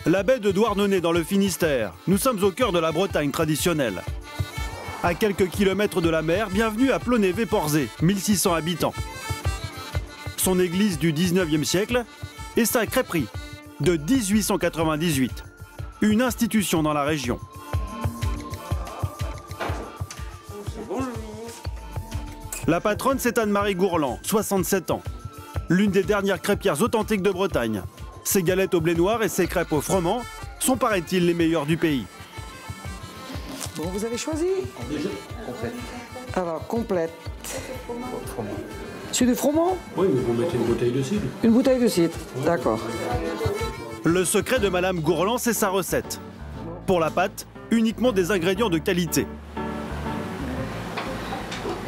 La baie de Douarnenez dans le Finistère. Nous sommes au cœur de la Bretagne traditionnelle. À quelques kilomètres de la mer, bienvenue à Plonévé-Porzay, 1600 habitants. Son église du 19e siècle et sa crêperie de 1898. Une institution dans la région. La patronne, c'est Anne-Marie Gourland, 67 ans. L'une des dernières crêpières authentiques de Bretagne. Ses galettes au blé noir et ses crêpes au froment sont, paraît-il, les meilleures du pays. Bon, vous avez choisi? Complète. Alors, complète. C'est du froment? Oui, mais vous mettez une bouteille de cidre. Une bouteille de cidre, d'accord. Le secret de Madame Gourland, c'est sa recette. Pour la pâte, uniquement des ingrédients de qualité.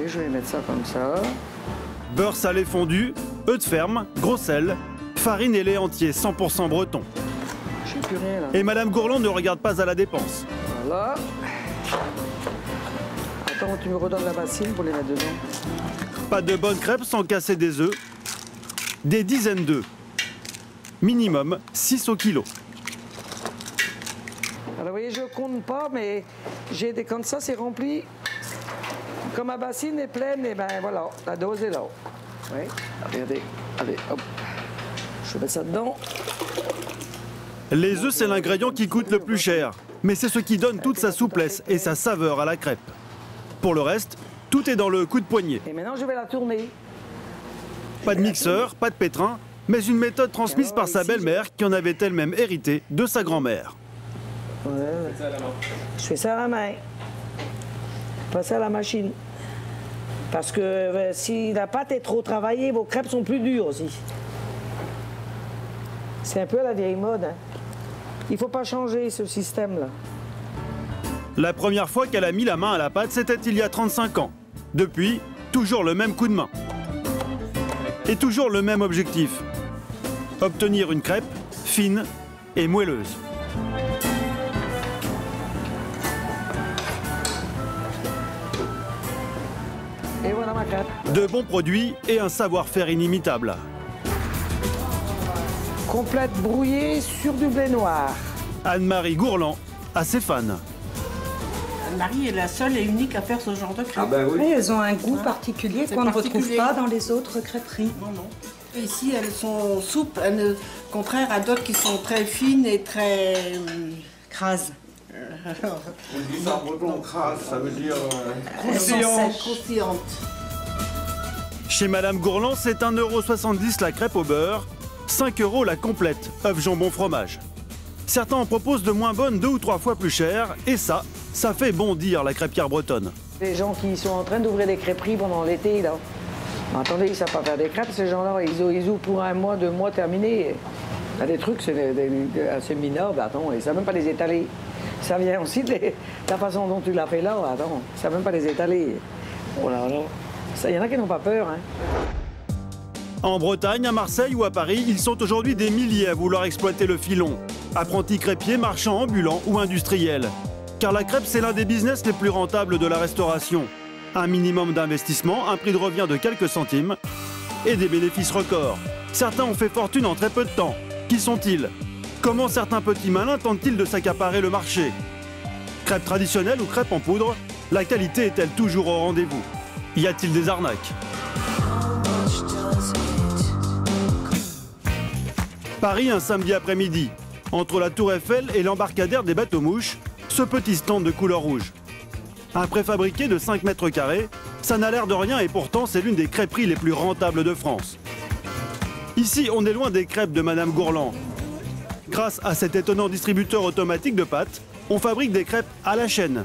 Et je vais mettre ça comme ça. Beurre salé fondu, œufs de ferme, gros sel, farine et lait entier 100% breton. Je sais plus rien là. Et Madame Gourland ne regarde pas à la dépense. Voilà. Attends, tu me redonnes la bassine pour les mettre dedans. Pas de bonnes crêpes sans casser des œufs. Des dizaines d'œufs. Minimum 6 au kilo. Alors vous voyez, je compte pas, mais j'ai des comme ça, c'est rempli. Comme ma bassine est pleine, et ben voilà, la dose est là. Oui, regardez, allez, hop. Je vais mettre ça dedans. Les œufs, c'est l'ingrédient qui coûte le plus cher. Mais c'est ce qui donne toute sa souplesse et sa saveur à la crêpe. Pour le reste, tout est dans le coup de poignet. Et maintenant, je vais la tourner. Pas de mixeur, pas de pétrin, mais une méthode transmise par sa belle-mère qui en avait elle-même hérité de sa grand-mère. Ouais. Je fais ça à la main. Pas ça à la machine. Parce que si la pâte est trop travaillée, vos crêpes sont plus dures aussi. C'est un peu la vieille mode. Hein. Il ne faut pas changer ce système-là. La première fois qu'elle a mis la main à la pâte, c'était il y a 35 ans. Depuis, toujours le même coup de main. Et toujours le même objectif. Obtenir une crêpe fine et moelleuse. Et voilà ma crêpe. De bons produits et un savoir-faire inimitable. Complète brouillée sur du blé noir. Anne-Marie Gourland a ses fans. Anne-Marie est la seule et unique à faire ce genre de crêpes. Ah ben oui. Oui, elles ont un goût particulier C'est qu'on ne particulier. retrouve pas dans les autres crêperies. Non, non. Ici, elles sont souples, contraire à d'autres qui sont très fines et très... Crase. On dit ça en breton, crasse, ça veut dire... croustillantes. Chez Madame Gourland, c'est 1,70 € la crêpe au beurre, 5 € la complète, œuf, jambon, fromage. Certains en proposent de moins bonnes 2 ou 3 fois plus chères, et ça fait bondir la crêpière bretonne. Les gens qui sont en train d'ouvrir des crêperies pendant l'été, là. Mais attendez, ils ne savent pas faire des crêpes, ces gens-là. Ils ouvrent pour 1 mois, 2 mois terminés. Il y a des trucs, c'est assez minables, attends, ils ne savent même pas les étaler. Ça vient aussi de la façon dont tu l'as fait là, attends, ils ne savent même pas les étaler. Oh là là, il y en a qui n'ont pas peur, hein. En Bretagne, à Marseille ou à Paris, ils sont aujourd'hui des milliers à vouloir exploiter le filon. Apprentis crêpiers, marchands ambulants ou industriels. Car la crêpe, c'est l'un des business les plus rentables de la restauration. Un minimum d'investissement, un prix de revient de quelques centimes et des bénéfices records. Certains ont fait fortune en très peu de temps. Qui sont-ils? Comment certains petits malins tentent-ils de s'accaparer le marché? Crêpes traditionnelles ou crêpes en poudre, la qualité est-elle toujours au rendez-vous? Y a-t-il des arnaques? Paris, un samedi après-midi. Entre la Tour Eiffel et l'embarcadère des bateaux-mouches, ce petit stand de couleur rouge. Un préfabriqué de 5 mètres carrés, ça n'a l'air de rien et pourtant c'est l'une des crêperies les plus rentables de France. Ici, on est loin des crêpes de Madame Gourland. Grâce à cet étonnant distributeur automatique de pâtes, on fabrique des crêpes à la chaîne.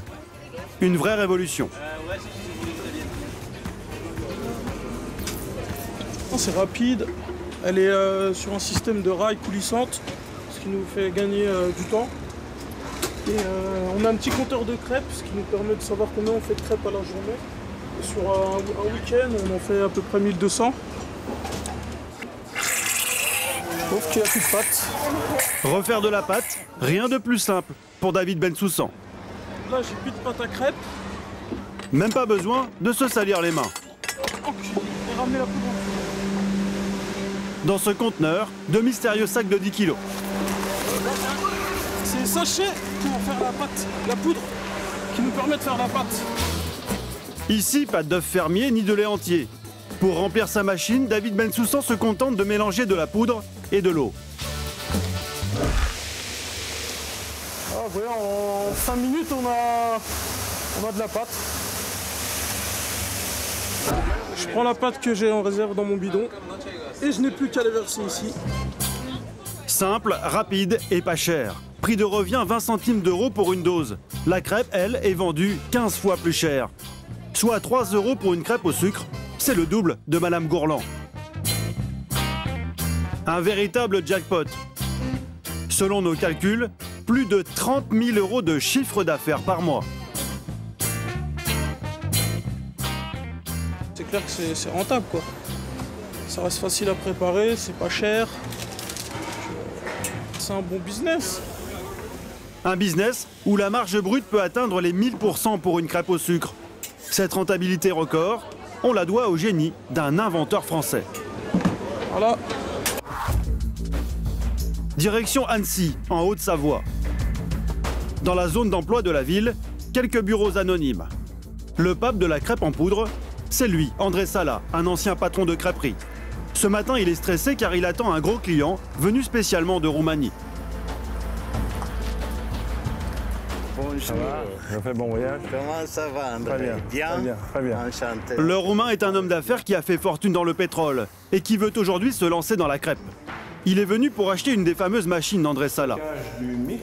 Une vraie révolution. C'est rapide, elle est sur un système de rails coulissantes, ce qui nous fait gagner du temps. Et on a un petit compteur de crêpes, ce qui nous permet de savoir combien on fait de crêpes à la journée. Et sur un week-end, on en fait à peu près 1200. Sauf qu'il n'y a plus de pâte. Refaire de la pâte, rien de plus simple pour David Bensoussan. Là, j'ai plus de pâte à crêpes. Même pas besoin de se salir les mains. Et ramener la poudre. Dans ce conteneur, de mystérieux sacs de 10 kilos. des sachets pour faire la pâte, la poudre qui nous permet de faire la pâte. Ici, pas d'œuf fermier ni de lait entier. Pour remplir sa machine, David Bensoussan se contente de mélanger de la poudre et de l'eau. Ah, voilà, en 5 minutes, on a de la pâte. Je prends la pâte que j'ai en réserve dans mon bidon et je n'ai plus qu'à la verser ici. Simple, rapide et pas cher. Prix de revient 20 centimes d'euros pour une dose. La crêpe, elle, est vendue 15 fois plus cher. Soit 3 € pour une crêpe au sucre. C'est le double de Madame Gourland. Un véritable jackpot. Selon nos calculs, plus de 30 000 € de chiffre d'affaires par mois. C'est clair que c'est rentable, quoi. Ça reste facile à préparer, c'est pas cher. C'est un bon business. Un business où la marge brute peut atteindre les 1000% pour une crêpe au sucre. Cette rentabilité record, on la doit au génie d'un inventeur français. Voilà. Direction Annecy, en Haute-Savoie. Dans la zone d'emploi de la ville, quelques bureaux anonymes. Le pape de la crêpe en poudre, c'est lui, André Sala, un ancien patron de crêperie. Ce matin, il est stressé car il attend un gros client venu spécialement de Roumanie. Bonjour. Ça fait bon voyage. Comment ça va, André? Très bien, très bien. Enchanté. Le Roumain est un homme d'affaires qui a fait fortune dans le pétrole et qui veut aujourd'hui se lancer dans la crêpe. Il est venu pour acheter une des fameuses machines d'André Sala.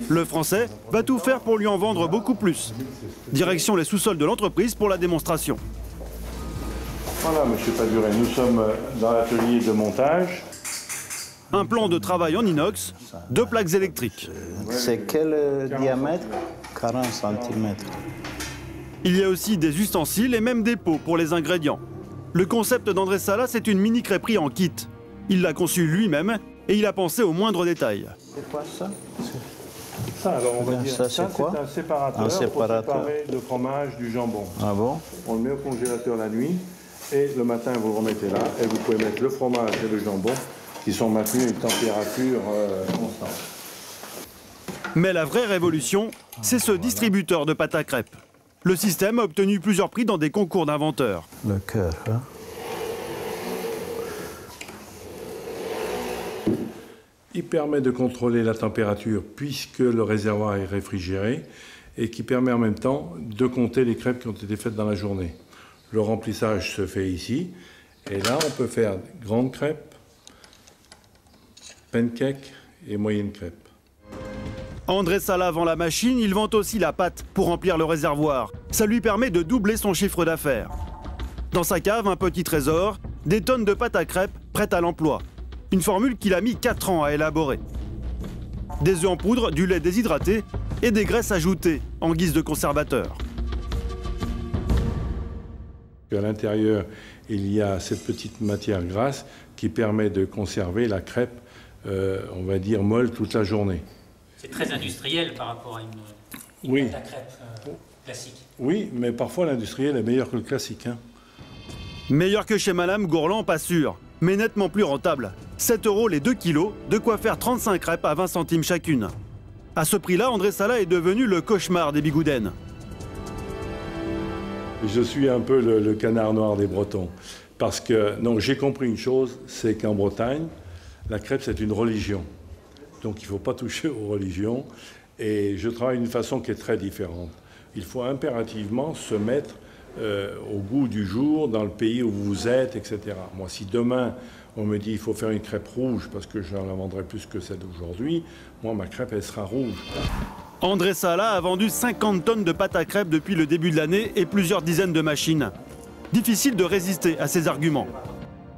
Le Français va tout faire pour lui en vendre beaucoup plus. Direction les sous-sols de l'entreprise pour la démonstration. Voilà, monsieur Paduret, nous sommes dans l'atelier de montage. Un plan de travail en inox, 2 plaques électriques. C'est quel diamètre? 40 cm. Il y a aussi des ustensiles et même des pots pour les ingrédients. Le concept d'André Sala, c'est une mini crêperie en kit. Il l'a conçue lui-même et il a pensé aux moindres détails. C'est quoi ça? Ça, alors on va dire, Ça, c'est quoi? un séparateur, Un séparateur. pour séparer le fromage du jambon. Ah bon? On le met au congélateur la nuit et le matin vous le remettez là et vous pouvez mettre le fromage et le jambon qui sont maintenus à une température constante. Mais la vraie révolution, c'est ce distributeur de pâte à crêpes. Le système a obtenu plusieurs prix dans des concours d'inventeurs. Le cœur, hein? Il permet de contrôler la température puisque le réservoir est réfrigéré et qui permet en même temps de compter les crêpes qui ont été faites dans la journée. Le remplissage se fait ici et là on peut faire grandes crêpes, pancakes et moyennes crêpes. André Sala vend la machine, il vend aussi la pâte pour remplir le réservoir. Ça lui permet de doubler son chiffre d'affaires. Dans sa cave, un petit trésor, des tonnes de pâte à crêpes prêtes à l'emploi. Une formule qu'il a mis 4 ans à élaborer. Des œufs en poudre, du lait déshydraté et des graisses ajoutées en guise de conservateur. À l'intérieur, il y a cette petite matière grasse qui permet de conserver la crêpe, on va dire, molle toute la journée. C'est très industriel par rapport à une Oui. pâte à crêpes classique. Oui, mais parfois l'industriel est meilleur que le classique. Hein. Meilleur que chez Madame Gourland, pas sûr, mais nettement plus rentable. 7 € les 2 kilos, de quoi faire 35 crêpes à 20 centimes chacune. À ce prix-là, André Sala est devenu le cauchemar des bigoudaines. Je suis un peu le canard noir des Bretons. Parce que, non, j'ai compris une chose, c'est qu'en Bretagne, la crêpe, c'est une religion. Donc il ne faut pas toucher aux religions. Et je travaille d'une façon qui est très différente. Il faut impérativement se mettre au goût du jour, dans le pays où vous êtes, etc. Moi, si demain, on me dit qu'il faut faire une crêpe rouge, parce que je la vendrai plus que celle d'aujourd'hui, moi, ma crêpe, elle sera rouge. André Sala a vendu 50 tonnes de pâte à crêpes depuis le début de l'année et plusieurs dizaines de machines. Difficile de résister à ces arguments.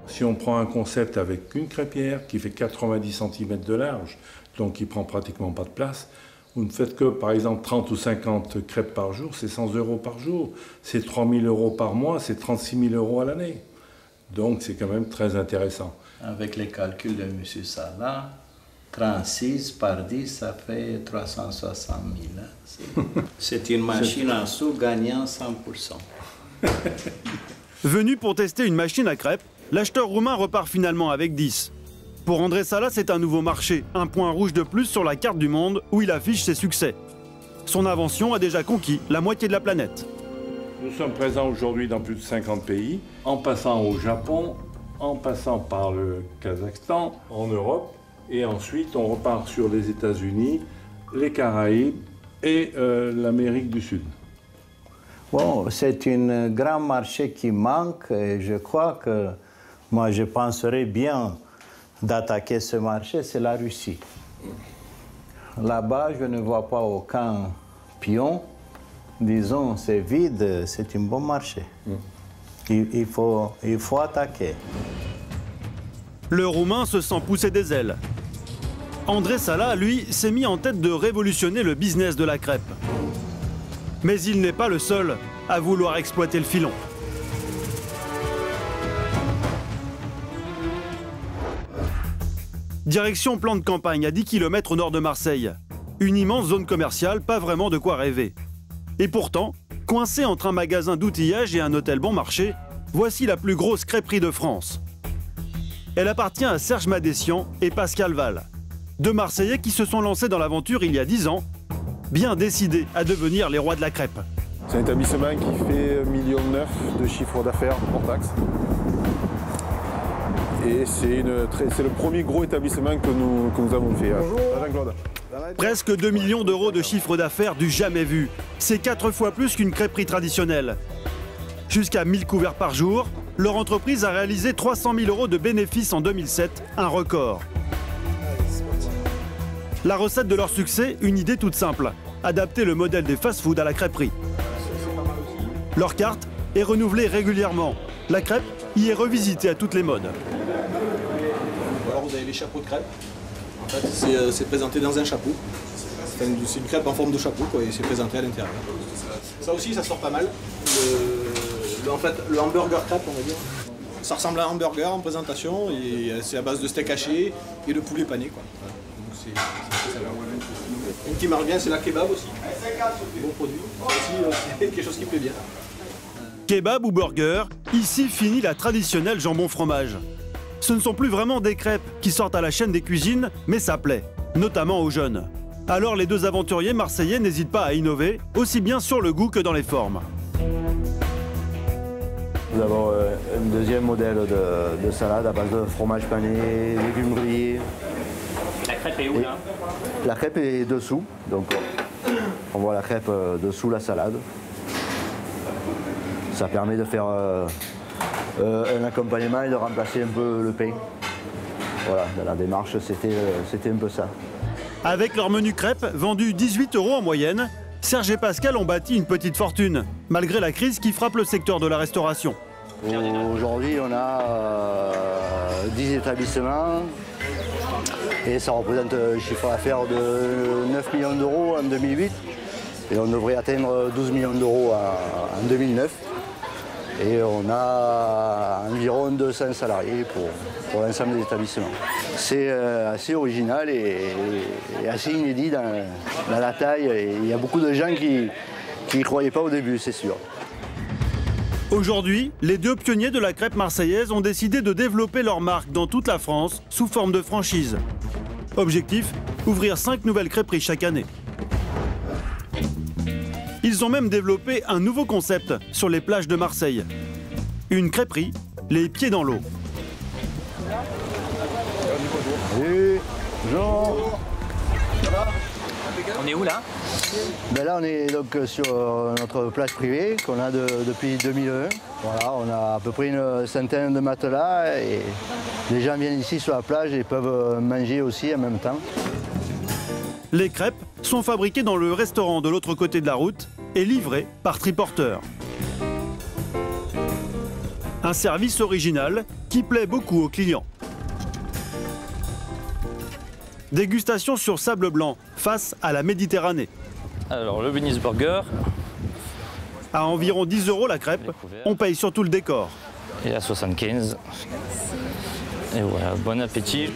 Si on prend un concept avec une crêpière qui fait 90 cm de large, donc qui prend pratiquement pas de place, vous ne faites que, par exemple, 30 ou 50 crêpes par jour, c'est 100 € par jour. C'est 3 000 € par mois, c'est 36 000 € à l'année. Donc c'est quand même très intéressant. Avec les calculs de M. Sala, 36 par 10, ça fait 360 000. Hein. C'est une machine en sous gagnant 100%. Venu pour tester une machine à crêpes, l'acheteur roumain repart finalement avec 10. Pour André Sala, c'est un nouveau marché, un point rouge de plus sur la carte du monde où il affiche ses succès. Son invention a déjà conquis la moitié de la planète. Nous sommes présents aujourd'hui dans plus de 50 pays, en passant au Japon, en passant par le Kazakhstan, en Europe, et ensuite on repart sur les États-Unis, les Caraïbes et l'Amérique du Sud. Bon, c'est un grand marché qui manque et je crois que moi je penserais bien d'attaquer ce marché, c'est la Russie. Là-bas, je ne vois pas aucun pion. Disons, c'est vide, c'est un bon marché. Il faut attaquer. Le Roumain se sent pousser des ailes. André Sala, lui, s'est mis en tête de révolutionner le business de la crêpe. Mais il n'est pas le seul à vouloir exploiter le filon. Direction plan de campagne à 10 km au nord de Marseille. Une immense zone commerciale, pas vraiment de quoi rêver. Et pourtant, coincée entre un magasin d'outillage et un hôtel bon marché, voici la plus grosse crêperie de France. Elle appartient à Serge Madessian et Pascal Val, deux Marseillais qui se sont lancés dans l'aventure il y a 10 ans, bien décidés à devenir les rois de la crêpe. C'est un établissement qui fait 1,9 million de chiffre d'affaires hors taxe. Et c'est le premier gros établissement que nous avons fait. Bonjour Jean-Claude. Presque 2 millions d'euros de chiffre d'affaires du jamais vu. C'est 4 fois plus qu'une crêperie traditionnelle. Jusqu'à 1000 couverts par jour, leur entreprise a réalisé 300 000 euros de bénéfices en 2007, un record. La recette de leur succès, une idée toute simple, adapter le modèle des fast-food à la crêperie. Leur carte est renouvelée régulièrement. La crêpe y est revisitée à toutes les modes. Alors vous avez les chapeaux de crêpe. En fait, c'est présenté dans un chapeau. C'est une crêpe en forme de chapeau quoi, et c'est présenté à l'intérieur. Ça aussi, ça sort pas mal. En fait, le hamburger crêpe, on va dire. Ça ressemble à un hamburger en présentation et c'est à base de steak haché et de poulet pané. Quoi. Donc c'est une qui marche bien, c'est la kebab aussi. Bon produit. C'est quelque chose qui plaît bien. Kebab ou burger, ici finit la traditionnelle jambon fromage. Ce ne sont plus vraiment des crêpes qui sortent à la chaîne des cuisines, mais ça plaît, notamment aux jeunes. Alors les deux aventuriers marseillais n'hésitent pas à innover, aussi bien sur le goût que dans les formes. Nous avons un deuxième modèle de salade à base de fromage pané, légumes grillés. La crêpe est où là? La crêpe est dessous, donc on voit la crêpe dessous la salade. Ça permet de faire un accompagnement et de remplacer un peu le pain. Voilà, dans la démarche, c'était un peu ça. Avec leur menu crêpe, vendu 18 € en moyenne, Serge et Pascal ont bâti une petite fortune, malgré la crise qui frappe le secteur de la restauration. Aujourd'hui, on a 10 établissements et ça représente un chiffre d'affaires de 9 millions d'euros en 2008 et on devrait atteindre 12 millions d'euros en 2009. Et on a environ 200 salariés pour l'ensemble des établissements. C'est assez original et assez inédit dans la taille. Et il y a beaucoup de gens qui n'y croyaient pas au début, c'est sûr. Aujourd'hui, les deux pionniers de la crêpe marseillaise ont décidé de développer leur marque dans toute la France sous forme de franchise. Objectif, ouvrir 5 nouvelles crêperies chaque année. Ils ont même développé un nouveau concept sur les plages de Marseille. Une crêperie, les pieds dans l'eau. Salut, bonjour. On est où là? Ben là, on est donc sur notre plage privée qu'on a depuis 2001. Voilà, on a à peu près une centaine de matelas et les gens viennent ici sur la plage et peuvent manger aussi en même temps. Les crêpes sont fabriquées dans le restaurant de l'autre côté de la route et livrées par triporteur. Un service original qui plaît beaucoup aux clients. Dégustation sur sable blanc face à la Méditerranée. Alors le Venice Burger. À environ 10 € la crêpe, on paye surtout le décor. Et à 75. Et voilà, bon appétit.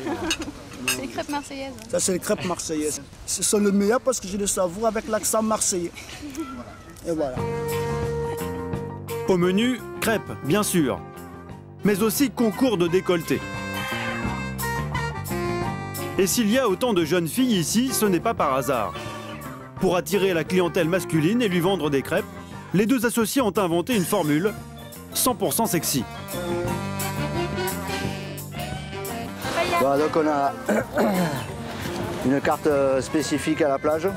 C'est les crêpes marseillaises. Ça, c'est les crêpes marseillaises. Ce sont les meilleurs parce que j'ai le savour avec l'accent marseillais. Et voilà. Au menu, crêpes, bien sûr, mais aussi concours de décolleté. Et s'il y a autant de jeunes filles ici, ce n'est pas par hasard. Pour attirer la clientèle masculine et lui vendre des crêpes, les deux associés ont inventé une formule 100% sexy. Voilà, donc on a une carte spécifique à la plage.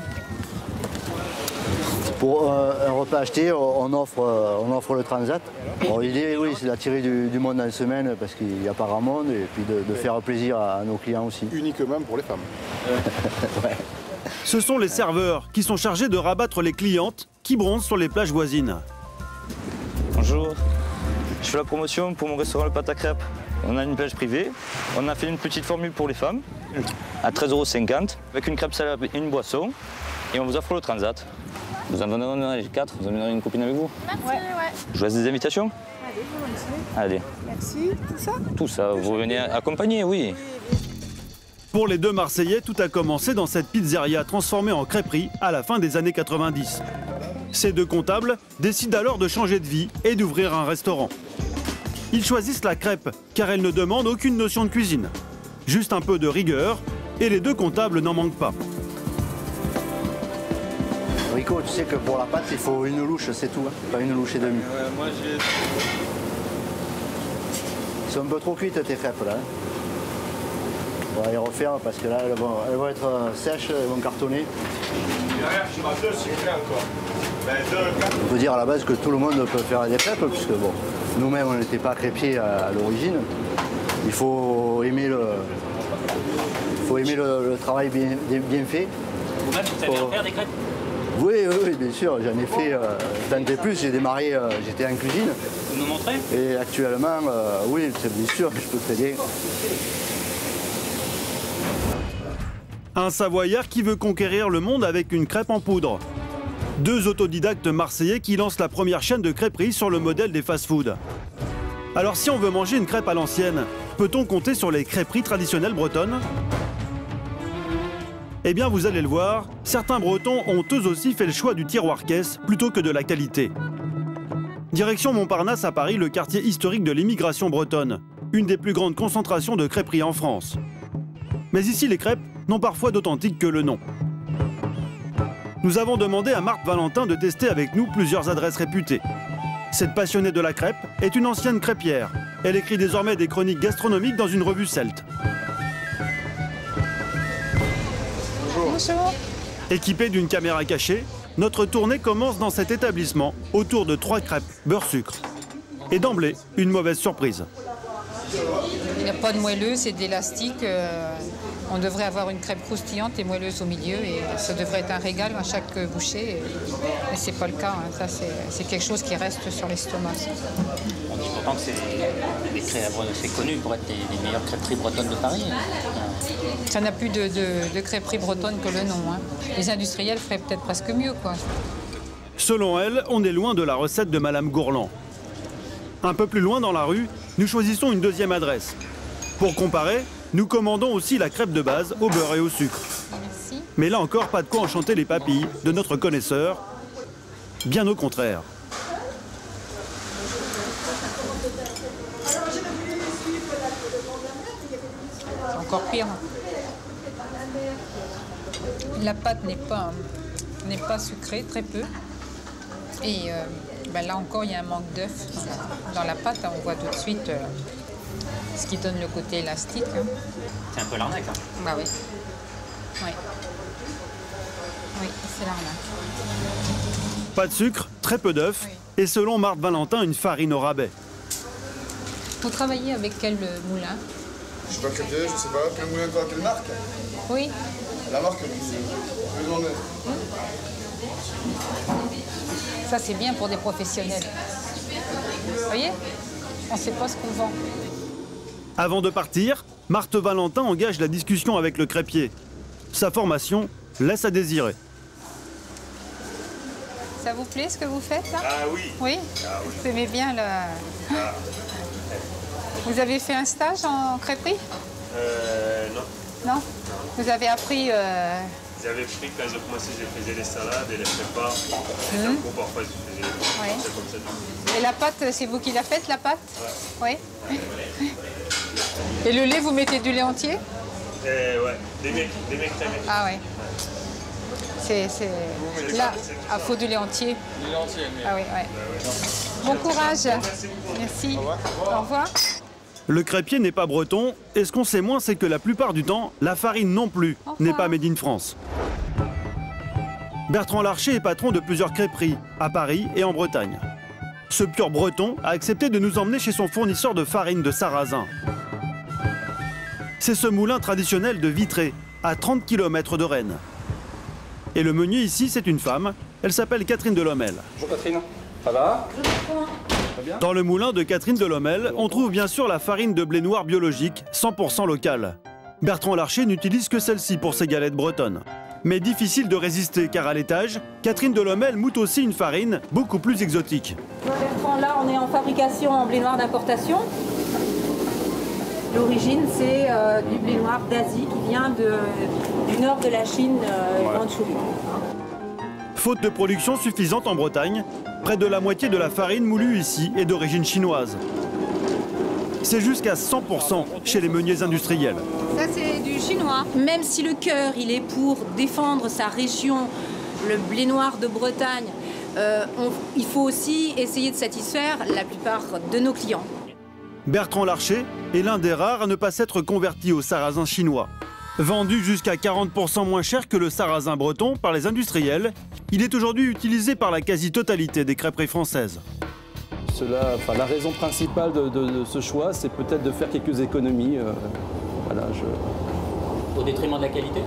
Pour un repas acheté, on offre le transat. Bon, l'idée, oui, c'est d'attirer du monde en semaine parce qu'il n'y a pas grand monde et puis de faire plaisir à nos clients aussi. Uniquement pour les femmes. Ouais. Ce sont les serveurs qui sont chargés de rabattre les clientes qui bronzent sur les plages voisines. Bonjour, je fais la promotion pour mon restaurant Le Pâte à Crêpes. On a une plage privée, on a fait une petite formule pour les femmes à 13,50 € avec une crêpe salade et une boisson et on vous offre le transat. Vous en donnerez 4, vous emmènerez une copine avec vous? Merci, ouais. Je vous laisse des invitations? Allez, volontiers. Allez. Merci, tout ça? Tout ça, vous venez accompagner, oui. Pour les deux Marseillais, tout a commencé dans cette pizzeria transformée en crêperie à la fin des années 90. Ces deux comptables décident alors de changer de vie et d'ouvrir un restaurant. Ils choisissent la crêpe car elle ne demande aucune notion de cuisine. Juste un peu de rigueur et les deux comptables n'en manquent pas. Rico, tu sais que pour la pâte, il faut une louche, c'est tout, hein, pas une louche et demie. Moi j'ai... Ils sont un peu trop cuites tes crêpes là. On va les refaire parce que là, elles vont être sèches, elles vont cartonner. On peut dire à la base que tout le monde peut faire des crêpes, puisque bon, nous-mêmes on n'était pas crêpiers à l'origine. Il faut aimer le travail bien fait. Vous-même, vous savez en faire des crêpes? Oui, bien sûr, j'en ai fait tant et plus. J'ai démarré, j'étais en cuisine. Vous nous montrez? Et actuellement, oui, c'est bien sûr, je peux t'aider. Un Savoyard qui veut conquérir le monde avec une crêpe en poudre. Deux autodidactes marseillais qui lancent la première chaîne de crêperie sur le modèle des fast-foods. Alors si on veut manger une crêpe à l'ancienne, peut-on compter sur les crêperies traditionnelles bretonnes? Eh bien, vous allez le voir, certains Bretons ont eux aussi fait le choix du tiroir-caisse plutôt que de la qualité. Direction Montparnasse à Paris, le quartier historique de l'immigration bretonne, une des plus grandes concentrations de crêperies en France. Mais ici, les crêpes n'ont parfois d'authentique que le nom. Nous avons demandé à Marthe Valentin de tester avec nous plusieurs adresses réputées. Cette passionnée de la crêpe est une ancienne crêpière. Elle écrit désormais des chroniques gastronomiques dans une revue celte. Bonjour. Équipée d'une caméra cachée, notre tournée commence dans cet établissement autour de 3 crêpes beurre-sucre. Et d'emblée, une mauvaise surprise. Il n'y a pas de moelleux, c'est d'élastique. On devrait avoir une crêpe croustillante et moelleuse au milieu et ça devrait être un régal à chaque bouchée. Mais ce n'est pas le cas, hein. Ça c'est quelque chose qui reste sur l'estomac. On dit pourtant que c'est connu pour être les meilleures crêperies bretonnes de Paris. Ça n'a plus de crêperie bretonne que le nom, hein. Les industriels feraient peut-être presque mieux, quoi. Selon elle, on est loin de la recette de Madame Gourland. Un peu plus loin dans la rue, nous choisissons une deuxième adresse. Pour comparer, nous commandons aussi la crêpe de base au beurre et au sucre. Merci. Mais là encore, pas de quoi enchanter les papilles de notre connaisseur. Bien au contraire. C'est encore pire. La pâte n'est pas sucrée, très peu. Et là encore, il y a un manque d'œuf dans la pâte. On voit tout de suite ce qui donne le côté élastique. Hein. C'est un peu l'arnaque. Hein. Bah oui. Oui, c'est l'arnaque. Pas de sucre, très peu d'œufs. Oui. Et selon Marthe Valentin, une farine au rabais. Vous travaillez avec quel moulin? Je sais pas quel moulin, quelle marque? Oui. La marque Ça, c'est bien pour des professionnels. Vous voyez? On ne sait pas ce qu'on vend. Avant de partir, Marthe Valentin engage la discussion avec le crêpier. Sa formation laisse à désirer. Ça vous plaît ce que vous faites là? Ah oui. Oui? Ah oui. Vous aimez bien le... Ah. Vous avez fait un stage en crêperie? Non. Non? Vous avez appris... J'avais appris quand j'ai commencé, je faisais les salades et les prépares. Et en cours, parfois, je faisais comme ça. Et la pâte, c'est vous qui la faites, la pâte? Ouais. Oui. Et le lait, vous mettez du lait entier? Ouais, des mecs crémés. Ah ouais. C'est... Là, il faut du lait entier. Du lait entier, mais... Ah oui, ouais. Bon courage. Merci. Au revoir. Le crêpier n'est pas breton, et ce qu'on sait moins, c'est que la plupart du temps, la farine non plus n'est pas made in France. Bertrand Larcher est patron de plusieurs crêperies, à Paris et en Bretagne. Ce pur breton a accepté de nous emmener chez son fournisseur de farine de sarrasin. C'est ce moulin traditionnel de Vitré, à 30 km de Rennes. Et le meunier ici, c'est une femme. Elle s'appelle Catherine Delhommel. Bonjour Catherine, ça va? Dans le moulin de Catherine Delhommel, on trouve bien sûr la farine de blé noir biologique, 100% locale. Bertrand Larcher n'utilise que celle-ci pour ses galettes bretonnes. Mais difficile de résister car à l'étage, Catherine Delhommel moute aussi une farine beaucoup plus exotique. Bertrand, là on est en fabrication en blé noir d'importation. L'origine c'est du blé noir d'Asie qui vient du nord de la Chine, Mandchourie. Faute de production suffisante en Bretagne, près de la moitié de la farine moulue ici est d'origine chinoise. C'est jusqu'à 100% chez les meuniers industriels. Ça c'est du chinois. Même si le cœur il est pour défendre sa région, le blé noir de Bretagne, il faut aussi essayer de satisfaire la plupart de nos clients. Bertrand Larcher est l'un des rares à ne pas s'être converti au sarrasin chinois. Vendu jusqu'à 40% moins cher que le sarrasin breton par les industriels, il est aujourd'hui utilisé par la quasi-totalité des crêperies françaises. La raison principale de ce choix, c'est peut-être de faire quelques économies. Au détriment de la qualité?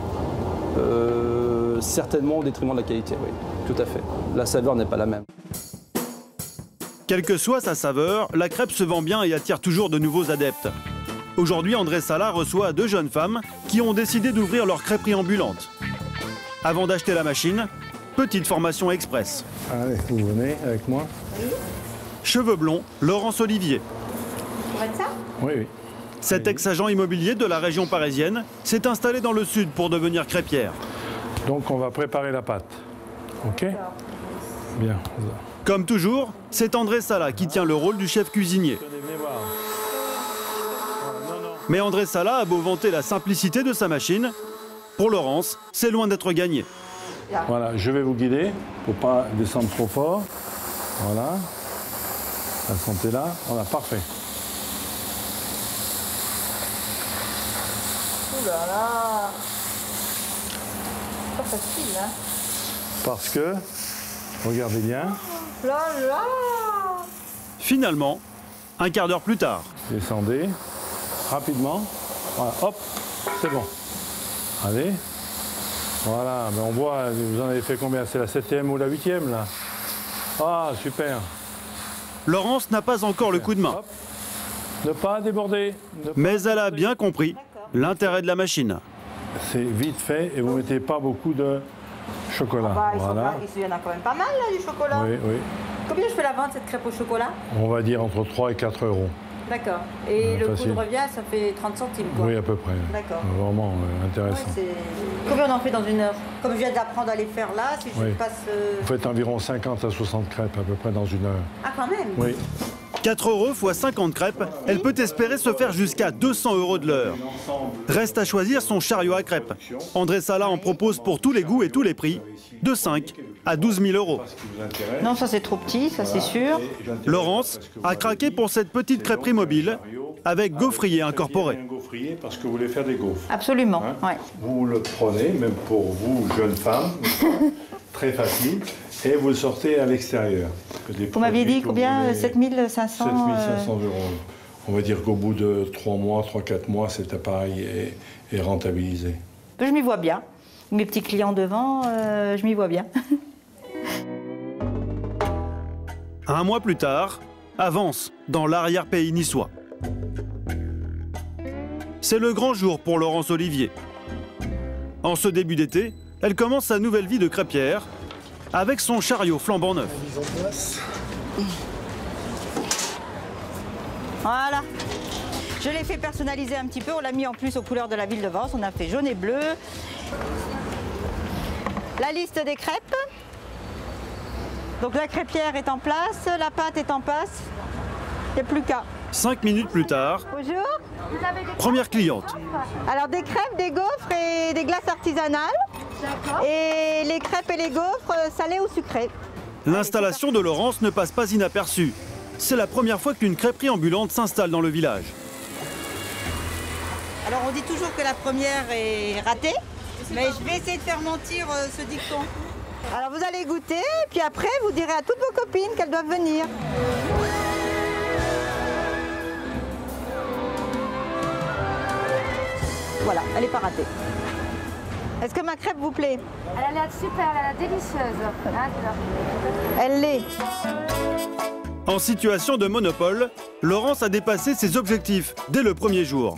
Certainement au détriment de la qualité, oui, tout à fait. La saveur n'est pas la même. Quelle que soit sa saveur, la crêpe se vend bien et attire toujours de nouveaux adeptes. Aujourd'hui, André Sala reçoit 2 jeunes femmes qui ont décidé d'ouvrir leur crêperie ambulante. Avant d'acheter la machine, petite formation express. Allez, vous venez avec moi. Cheveux blonds, Laurence Olivier. Pour être ça? Oui, oui. Cet ex-agent immobilier de la région parisienne s'est installé dans le sud pour devenir crêpière. Donc on va préparer la pâte. OK? Bien. Comme toujours, c'est André Sala qui tient le rôle du chef cuisinier. Mais André Sala a beau vanter la simplicité de sa machine, pour Laurence, c'est loin d'être gagné. Voilà, je vais vous guider pour pas descendre trop fort. Voilà. La santé là. Voilà, parfait. Ouh là là, c'est pas facile, hein. Parce que, regardez bien. Là là. Finalement, un quart d'heure plus tard. Descendez rapidement. Voilà, hop, c'est bon. Allez. Voilà, mais on voit, vous en avez fait combien? C'est la 7e ou la 8e là? Ah, super. Laurence n'a pas encore le coup de main. Hop. Ne pas déborder. Mais elle a bien compris l'intérêt de la machine. C'est vite fait et vous ne mettez pas beaucoup de chocolat. Voilà. Il y en a quand même pas mal là, du chocolat. Oui, oui. Combien je fais la vente cette crêpe au chocolat? On va dire entre 3 et 4 euros. D'accord. Et le facile. coût de revient, ça fait 30 centimes quoi? Oui, à peu près. D'accord. Vraiment intéressant. Ouais, combien on en fait dans une heure? Comme je viens d'apprendre à les faire là, si je passe... Vous faites environ 50 à 60 crêpes à peu près dans une heure. Ah quand même? Oui. 4 euros x 50 crêpes, elle peut espérer se faire jusqu'à 200 euros de l'heure. Reste à choisir son chariot à crêpes. André Sala en propose pour tous les goûts et tous les prix, de 5 à 12 000 euros. Non, ça c'est trop petit, ça c'est sûr. Laurence a craqué pour cette petite crêperie mobile avec gaufrier incorporé. Un gaufrier parce que vous voulez faire des gaufres. Absolument, ouais. Vous le prenez, même pour vous, jeunes femmes, très facile, et vous le sortez à l'extérieur. Vous m'aviez dit combien? 7500 €. On va dire qu'au bout de 3 mois, 3-4 mois, cet appareil est rentabilisé. Je m'y vois bien. Mes petits clients devant, je m'y vois bien. Un mois plus tard, avance dans l'arrière-pays niçois. C'est le grand jour pour Laurence Olivier. En ce début d'été, elle commence sa nouvelle vie de crêpière avec son chariot flambant neuf. Voilà. Je l'ai fait personnaliser un petit peu. On l'a mis en plus aux couleurs de la ville de Vence. On a fait jaune et bleu. La liste des crêpes. Donc la crêpière est en place, la pâte est en place. Il n'y a plus qu'à. 5 minutes plus tard, Bonjour. Vous avez des première cliente. Alors des crêpes, des gaufres et des glaces artisanales. Et les crêpes et les gaufres salées ou sucrées. L'installation de Laurence ne passe pas inaperçue. C'est la première fois qu'une crêperie ambulante s'installe dans le village. Alors on dit toujours que la première est ratée, mais je vais essayer de faire mentir ce dicton. Alors vous allez goûter, puis après vous direz à toutes vos copines qu'elles doivent venir. Voilà, elle n'est pas ratée. Est-ce que ma crêpe vous plaît? Elle a l'air super, elle a l'air délicieuse. Elle l'est. En situation de monopole, Laurence a dépassé ses objectifs dès le premier jour.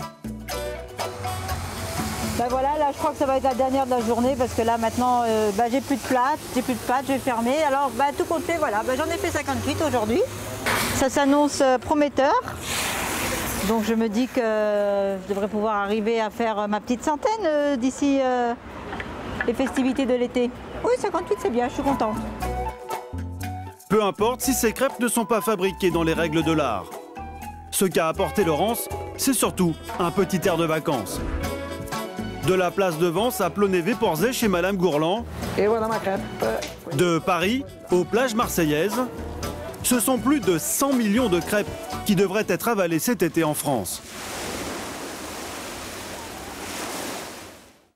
Ben voilà, là je crois que ça va être la dernière de la journée parce que là maintenant j'ai plus de pâtes, je vais fermer. Alors tout compte fait, voilà, j'en ai fait 58 aujourd'hui. Ça s'annonce prometteur. Donc je me dis que je devrais pouvoir arriver à faire ma petite centaine d'ici les festivités de l'été. Oui, 58 c'est bien, je suis contente. Peu importe si ces crêpes ne sont pas fabriquées dans les règles de l'art. Ce qu'a apporté Laurence, c'est surtout un petit air de vacances. De la place de Vence à Plonévé-Porzay chez Madame Gourland. Et voilà ma crêpe. De Paris aux plages marseillaises, ce sont plus de 100 millions de crêpes qui devraient être avalées cet été en France.